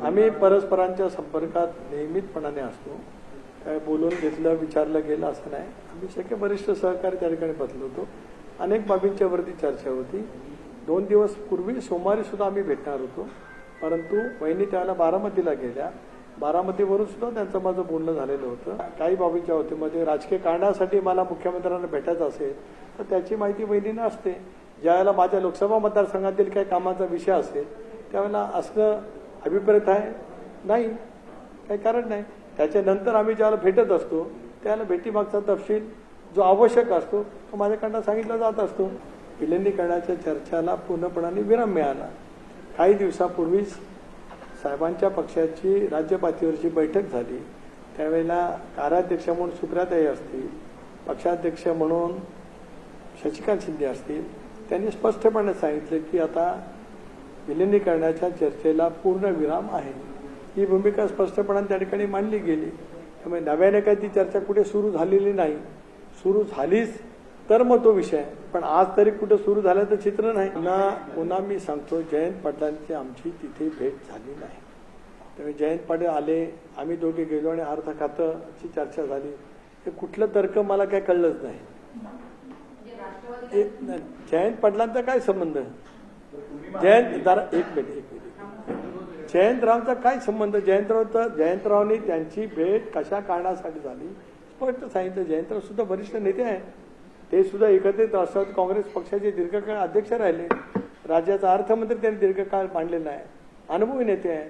आम्ही परस्परांच्या संपर्कात नियमितपणाने असतो. काय बोलून घेतलं विचारलं गेलं असं नाही. आम्ही सगळे वरिष्ठ सहकारी त्या ठिकाणी बसलो होतो. अनेक बाबींच्या वरती चर्चा होती. 2 दिवस पूर्वी सोमवारी सुद्धा आम्ही भेटणार होतो, परंतु वहिनी त्याला बारामतीला गेल्या. बारामतीवरून सुद्धा त्यांचं माझं बोलणं झालेलं होतं. काही बाबींच्या होतीमध्ये राजकीय कारणासाठी मला मुख्यमंत्र्यांना भेटायचं असेल तर त्याची माहिती वहिनींना असते. ज्यावेळेला माझ्या लोकसभा मतदारसंघातील काही कामाचा विषय असेल त्यावेळेला असणं अभिप्रेत आहे नाही, काही कारण नाही. त्याच्यानंतर आम्ही ज्यावेळेला भेटत असतो त्यावेळेला भेटीमागचा तपशील जो आवश्यक असतो तो माझ्याकडनं सांगितला जात असतो. विलिनीकरणाच्या चर्चाला पूर्णपणाने विराम मिळाला. काही दिवसापूर्वीच साहेबांच्या पक्षाची राज्य पातळीवरची बैठक झाली. त्यावेळेला कार्याध्यक्ष म्हणून सुप्रियाताई असतील, पक्षाध्यक्ष म्हणून शशिकांत शिंदे असतील, त्यांनी स्पष्टपणे सांगितले की आता विलिनीकरणाच्या चर्चेला पूर्ण विराम आहे. ही भूमिका स्पष्टपणे त्या ठिकाणी मांडली गेली. त्यामुळे नव्याने काही ती चर्चा कुठे सुरू झालेली नाही. सुरू झालीच तर मग तो विषय, पण आज तरी कुठे सुरू झाल्याचं चित्र नाही. पुन्हा मी सांगतो, जयंत पाटलांची आमची तिथे भेट झाली नाही. त्यामुळे जयंत पाटील आले, आम्ही दोघे गेलो आणि अर्थ खात्याची चर्चा झाली. हे कुठलं तर्क मला काय कळलंच नाही. जयंत पाटलांचा काय संबंध? एक मिनिट जयंतरावचा काय संबंध? जयंतरावनी त्यांची भेट कशा कारणासाठी झाली स्पष्ट सांगितलं. जयंतराव सुद्धा वरिष्ठ नेते आहेत. ते सुद्धा एकत्रित राष्ट्रवादी काँग्रेस पक्षाचे दीर्घकाळ अध्यक्ष राहिले. राज्याचा अर्थमंत्री त्यांनी दीर्घकाळ मांडलेला आहे. अनुभवी नेते आहे.